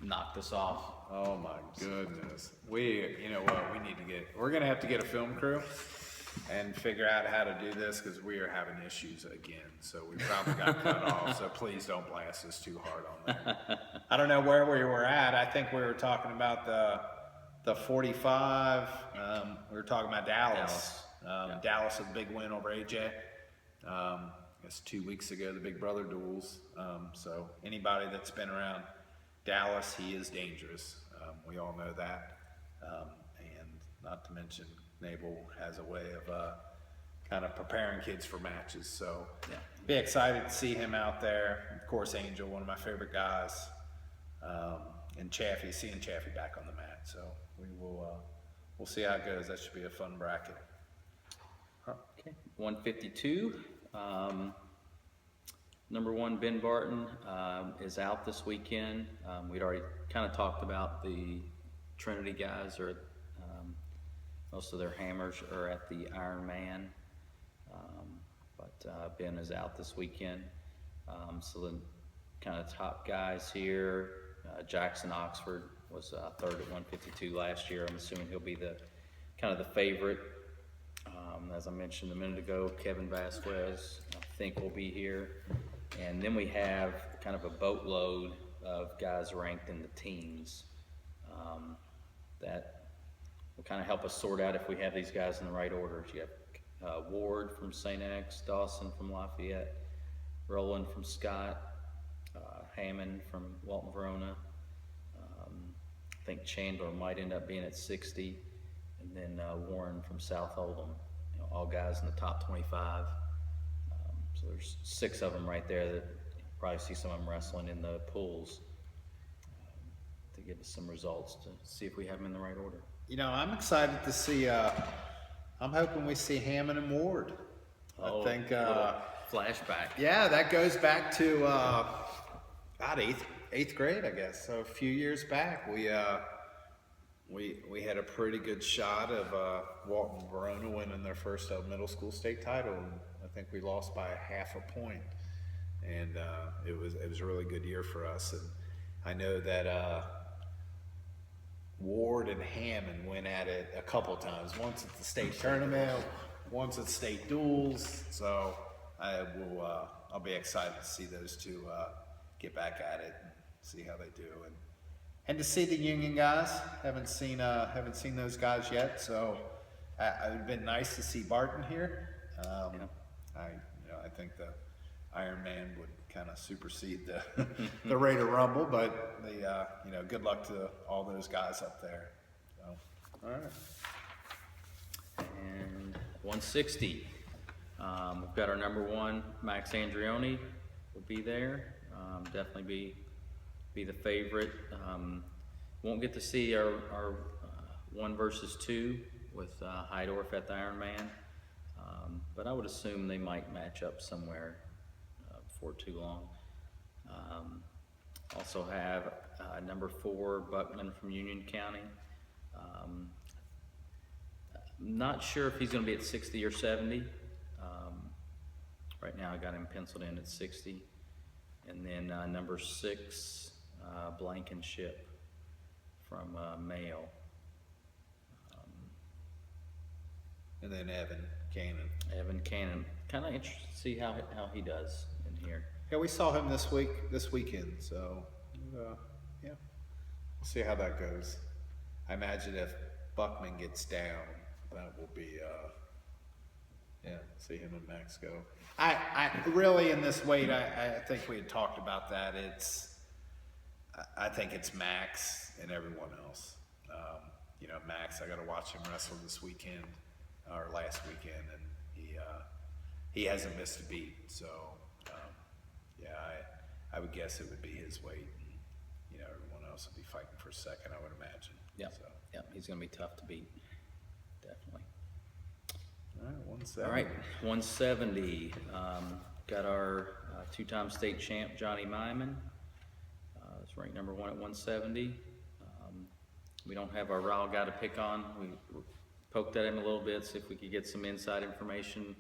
knocked us off. Oh my goodness. You know what, we're gonna have to get a film crew and figure out how to do this because we are having issues again. So we probably got cut off, so please don't blast us too hard on that. I don't know where we were at. I think we were talking about the 45. We were talking about Dallas. Dallas with a big win over AJ. I guess 2 weeks ago, the Big Brother duels. So anybody that's been around Dallas, he is dangerous. We all know that. And not to mention, Nabel has a way of kind of preparing kids for matches. So be excited to see him out there. Of course, Angel, one of my favorite guys. And Chaffee, seeing Chaffee back on the mat. So we'll see how it goes. That should be a fun bracket. Okay, 152. Number 1, Ben Barton, is out this weekend. We'd already kind of talked about the Trinity guys, or most of their hammers are at the Ironman, but Ben is out this weekend. So the kind of top guys here, Jackson Oxford was third at 152 last year. I'm assuming he'll be the kind of the favorite. As I mentioned a minute ago, Kevin Vasquez, I think, will be here. And then we have kind of a boatload of guys ranked in the teams that will kind of help us sort out if we have these guys in the right order. You have Ward from St. X, Dawson from Lafayette, Rowland from Scott, Hammond from Walton Verona. I think Chandler might end up being at 60, and then Warren from South Oldham. All guys in the top 25. So there's 6 of them right there that you'll probably see some of them wrestling in the pools to give us some results to see if we have them in the right order. I'm excited to see. I'm hoping we see Hammond and Ward. I think flashback. Yeah, that goes back to about eighth grade, I guess. So a few years back, we had a pretty good shot of Walton Verona winning their first middle school state title, and I think we lost by half a point. And it was a really good year for us. And I know that Ward and Hammond went at it a couple times. Once at the state tournament, once at state duels. So I'll be excited to see those two get back at it and see how they do. And to see the Union guys, haven't seen those guys yet. So it would have been nice to see Barton here. I think the Iron Man would kind of supersede the Raider Rumble, but good luck to all those guys up there. So, all right. And 160. We've got our number 1, Max Andreoni, will be there. Definitely be the favorite. Won't get to see our 1 versus 2 with Heidorf at the Ironman, but I would assume they might match up somewhere before too long. Also have number 4, Buckman from Union County. Not sure if he's going to be at 60 or 70. Right now I got him penciled in at 60. And then number 6, Blankenship from Mayo. And then Evan Cannon. Kind of interested to see how he does in here. Yeah, we saw him this weekend. So we'll see how that goes. I imagine if Buckman gets down, that will be see him and Max go. I really, in this weight, I think we had talked about that. I think it's Max and everyone else. Max, I got to watch him wrestle this weekend or last weekend, and he hasn't missed a beat. So I would guess it would be his weight. And, everyone else would be fighting for second, I would imagine. Yeah. So. Yeah, he's going to be tough to beat. Definitely. All right, 170. All right, 170. Got our 2-time state champ, Johnny Myman. It's ranked number 1 at 170. We don't have our raw guy to pick on. We poked at him a little bit, see if we could get some inside information.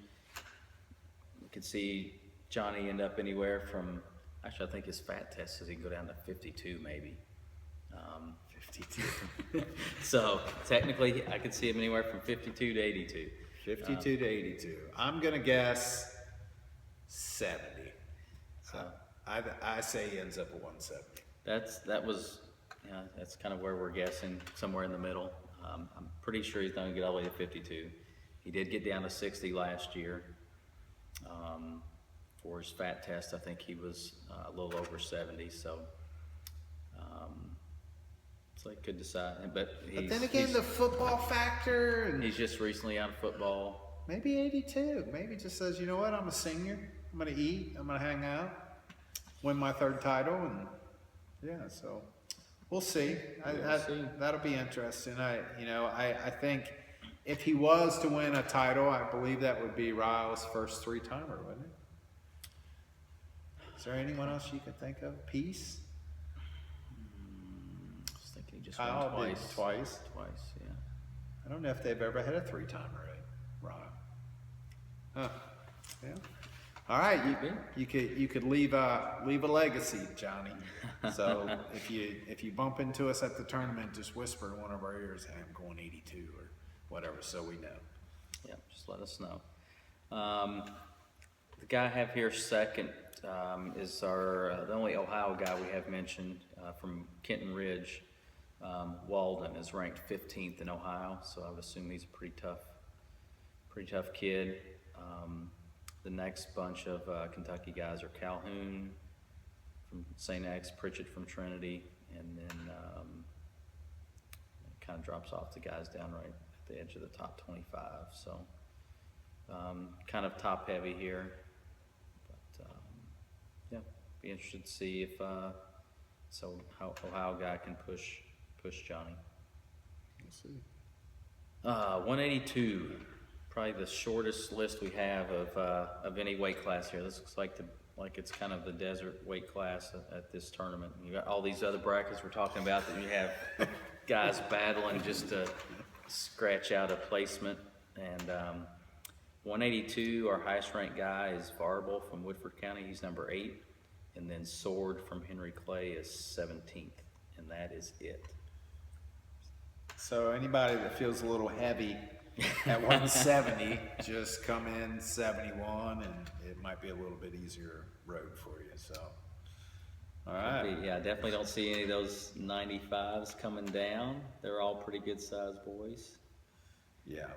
We could see Johnny end up anywhere from, actually I think his fat test says he can go down to 52 maybe. 52. So technically, I could see him anywhere from 52 to 82. 52 to 82. I'm gonna guess 70. So I say he ends up at 170. that's kind of where we're guessing, somewhere in the middle. I'm pretty sure he's going to get all the way to 52. He did get down to 60 last year. For his fat test, I think he was a little over 70. So it could decide. But then again, the football factor, and he's just recently out of football. maybe 82. Maybe just says, you know what, I'm a senior. I'm gonna eat. I'm gonna hang out, win my 3rd title, and yeah. So we'll see. That'll be interesting. I think if he was to win a title, I believe that would be Ryle's first 3-timer, wouldn't it? Is there anyone else you could think of? Peace? I was thinking he just Kyle won did twice. twice. Yeah. I don't know if they've ever had a 3-timer at Ryle. Huh. Yeah. All right, you could leave a legacy, Johnny. So if you bump into us at the tournament, just whisper in one of our ears, "Hey, I'm going 82" or whatever, so we know. Yeah, just let us know. The guy I have here second is the only Ohio guy we have mentioned from Kenton Ridge. Walden is ranked 15th in Ohio, so I would assume he's a pretty tough kid. The next bunch of Kentucky guys are Calhoun from St. X, Pritchett from Trinity, and then it kind of drops off the guys down right at the edge of the top 25. So kind of top heavy here, but yeah, be interested to see if how Ohio guy can push Johnny. We'll see. 182. Probably the shortest list we have of any weight class here. This looks like it's kind of the desert weight class at this tournament. You got all these other brackets we're talking about that you have guys battling just to scratch out a placement. And 182, our highest ranked guy is Varble from Woodford County. He's number 8, and then Sword from Henry Clay is 17th, and that is it. So anybody that feels a little heavy at 170, just come in 71, and it might be a little bit easier road for you. So, all right. Yeah, definitely don't see any of those 95s coming down. They're all pretty good sized boys. Yeah,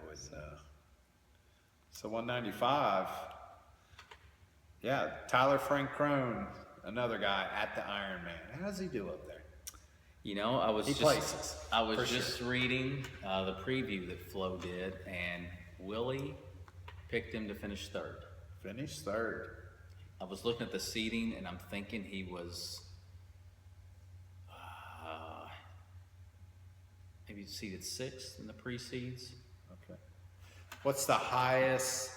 so 195. Yeah, Tyler Frank Crone, another guy at the Ironman. How does he do up there? You know, I was places, just reading the preview that Flo did, and Willie picked him to finish 3rd. Finished 3rd. I was looking at the seeding, and I'm thinking he was maybe seeded 6th in the pre-seeds. Okay. What's the highest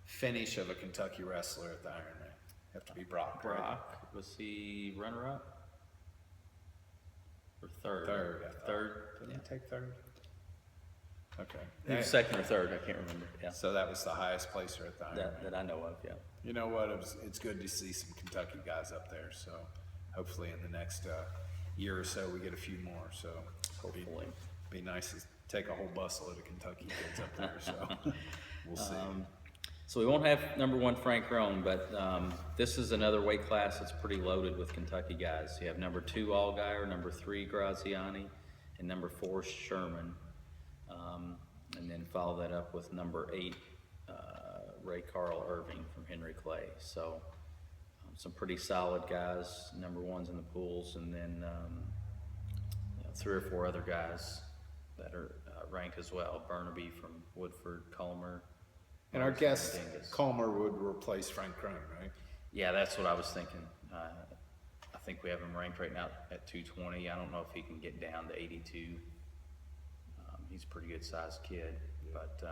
finish of a Kentucky wrestler at the Ironman? Have to be Brock. Right? Brock, was he runner-up? Or 3rd? 3rd. Didn't he take 3rd? Okay. He was 2nd or 3rd, I can't remember. Yeah. So that was the highest placer at the Ironman. That I know of, yeah. You know what? It's good to see some Kentucky guys up there. So hopefully in the next year or so we get a few more. So Hopefully. be nice to take a whole busload of Kentucky kids up there. So we'll see. So we won't have number 1 Frank Roan, but this is another weight class that's pretty loaded with Kentucky guys. You have number 2 Allgaier, number 3 Graziani, and number 4 Sherman. And then follow that up with number 8 Ray Carl Irving from Henry Clay. So some pretty solid guys, number 1s in the pools, and then 3 or 4 other guys that are ranked as well. Burnaby from Woodford, Culmer. And our guest, Culmer, would replace Frank Crone, right? Yeah, that's what I was thinking. I think we have him ranked right now at 220. I don't know if he can get down to 82. He's a pretty good sized kid, but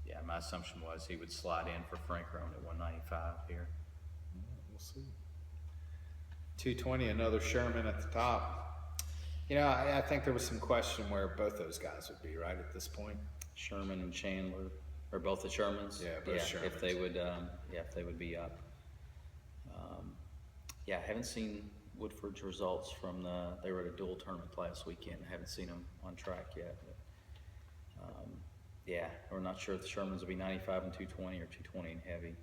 yeah, my assumption was he would slide in for Frank Roan at 195 here. We'll see. 220, another Sherman at the top. You know, I think there was some question where both those guys would be, right, at this point. Sherman and Chandler, or both the Shermans? Yeah, both Shermans. If they would be up. Yeah, I haven't seen Woodford's results from they were at a dual tournament last weekend. I haven't seen them on track yet, but yeah, we're not sure if the Shermans will be 95 and 220 or 220 and heavy.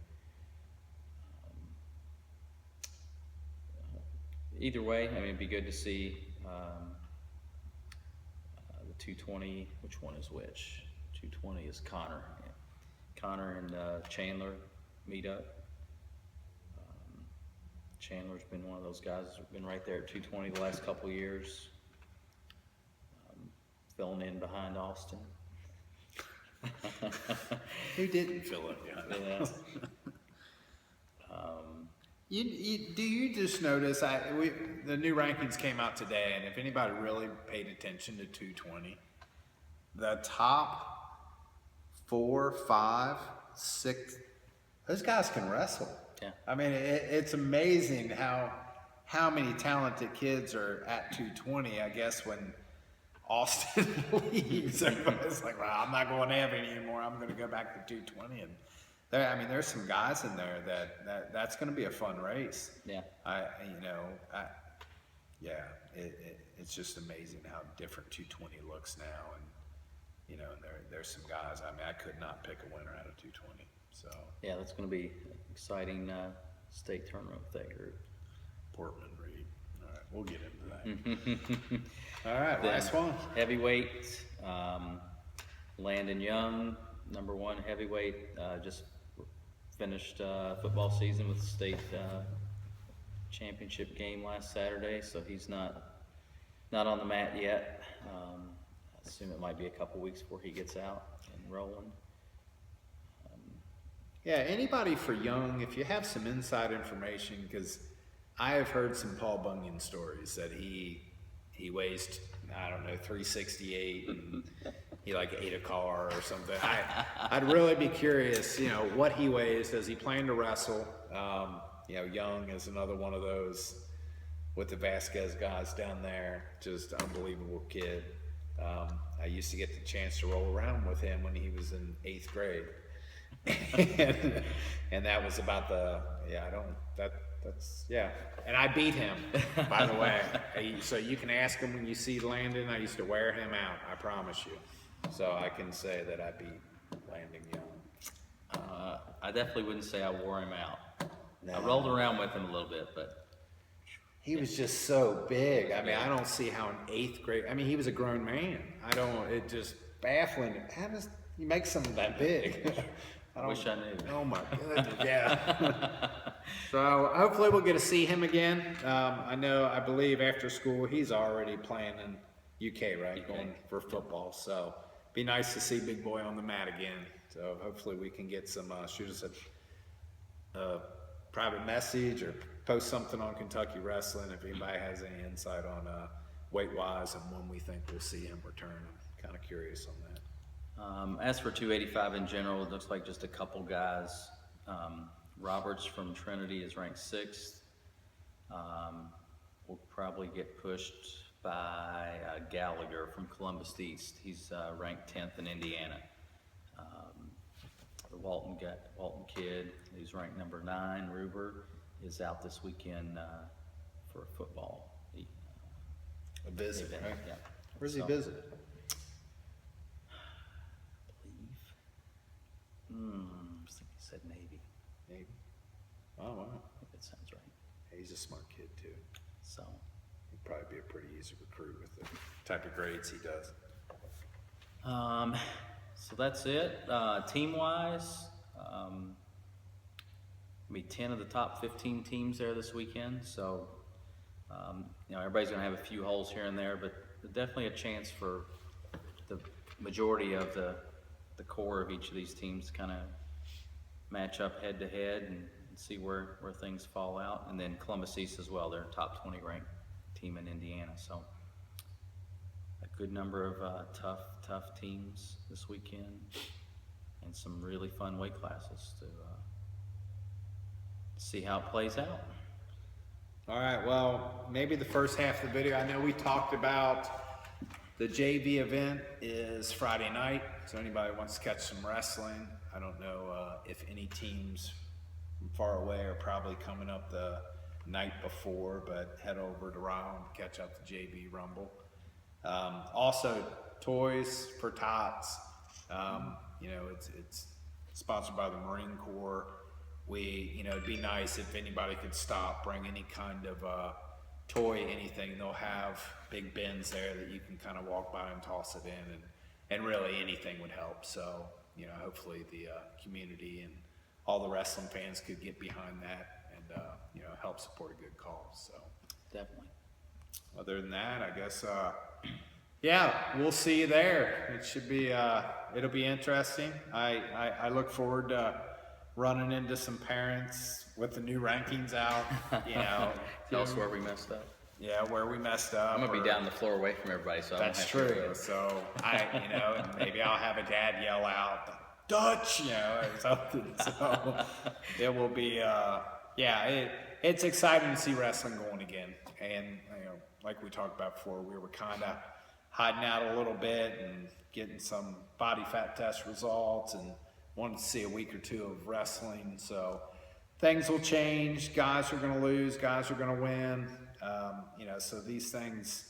Either way, I mean, it'd be good to see the 220. Which one is which? 220 is Connor. Yeah. Connor and Chandler meet up. Chandler's been one of those guys who's been right there at 220 the last couple of years, filling in behind Austin. Who didn't fill it behind? Yeah. Do you just notice, the new rankings came out today, and if anybody really paid attention to 220, the top 4, 5, 6, those guys can wrestle. Yeah. I mean, it's amazing how many talented kids are at 220. I guess when Austin leaves, everybody's like, well, I'm not going heavy anymore. I'm going to go back to 220. And there's some guys in there that's going to be a fun race. Yeah. It's just amazing how different 220 looks now. And, there's some guys, I could not pick a winner out of 220. So Yeah, that's going to be an exciting state tournament with that group. Portland Reed. All right, we'll get into that. All right, Then last one. Heavyweight, Landon Young, number 1 heavyweight, just finished football season with the state championship game last Saturday, so he's not on the mat yet. I assume it might be a couple weeks before he gets out and rolling. Yeah, anybody for Young, if you have some inside information, because I have heard some Paul Bunyan stories that he weighs, 368, and he ate a car or something. I'd really be curious, what he weighs. Does he plan to wrestle? Young is another one of those with the Vasquez guys down there, just unbelievable kid. I used to get the chance to roll around with him when he was in 8th grade. and that was about and I beat him, by the way. So you can ask him when you see Landon. I used to wear him out, I promise you. So I can say that I beat Landon Young. I definitely wouldn't say I wore him out. No. I rolled around with him a little bit, but He was just so big. I don't see how in 8th grade, he was a grown man. It just baffling. How does he make something that big? wish I knew. Oh my goodness, yeah. So hopefully we'll get to see him again. I believe after school he's already playing in UK, right? UK. Going for football. So be nice to see Big Boy on the mat again. So hopefully we can get some, shoot us a private message or post something on Kentucky Wrestling if anybody has any insight on weight-wise and when we think we'll see him return. I'm kind of curious on that. As for 285 in general, it looks like just a couple guys. Roberts from Trinity is ranked 6th. Will probably get pushed by Gallagher from Columbus East. He's ranked 10th in Indiana. The Walton kid, who's ranked number 9, Ruber, is out this weekend for a football. A visit, event. right? Yeah. Where's he So, visit? I think he said Navy. Maybe. Oh, wow. I think that sounds right. He's a smart kid, too. So, He'd probably be a pretty easy recruit with the type of grades he does. so that's it. Team-wise, be 10 of the top 15 teams there this weekend. So, everybody's going to have a few holes here and there, but definitely a chance for the majority of the core of each of these teams to kind of match up head to head and see where things fall out. And then Columbus East as well, they're a top 20 ranked team in Indiana. So a good number of tough teams this weekend and some really fun weight classes to see how it plays out. All right, well, maybe the first half of the video, I know we talked about the JV event is Friday night, so anybody wants to catch some wrestling. I don't know if any teams from far away are probably coming up the night before, but head over to Ryle and catch up the JB Rumble. Also, toys for tots. You know, it's sponsored by the Marine Corps. It'd be nice if anybody could stop, bring any kind of toy, anything. They'll have big bins there that you can kind of walk by and toss it in, and really anything would help. So, you know, hopefully the community and all the wrestling fans could get behind that and, you know, help support a good cause. So, Definitely. other than that, I guess, yeah, we'll see you there. It should be, it'll be interesting. I look forward to running into some parents with the new rankings out, you know. Tell us where we messed up. Yeah, where we messed up. I'm gonna be down the floor away from everybody, so I That's don't have to true. do it. So you know, and maybe I'll have a dad yell out, Dutch, you know, or something. So it will be, it's exciting to see wrestling going again. And, you know, like we talked about before, we were kind of hiding out a little bit and getting some body fat test results and wanted to see a week or two of wrestling. So things will change. Guys are going to lose. Guys are going to win. You know, so these things,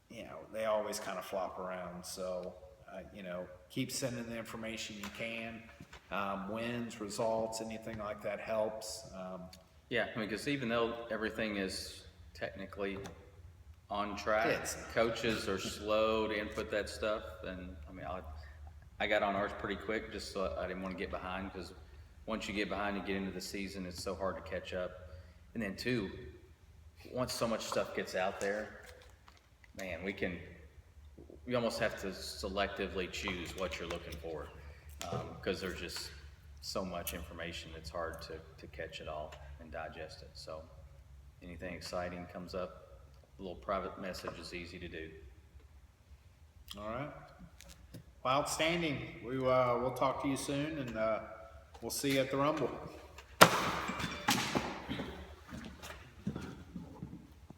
you know, they always kind of flop around. So, you know, keep sending the information you can. Wins, results, anything like that helps. Yeah, I mean, because even though everything is technically on track, It's- coaches are slow to input that stuff. And I mean, I got on ours pretty quick, just so I didn't want to get behind, because once you get behind and get into the season, it's so hard to catch up. And then two, once so much stuff gets out there, man, we almost have to selectively choose what you're looking for, because there's just so much information, it's hard to catch it all and digest it. So anything exciting comes up, a little private message is easy to do. All right. Well, outstanding. We'll talk to you soon, and we'll see you at the Rumble.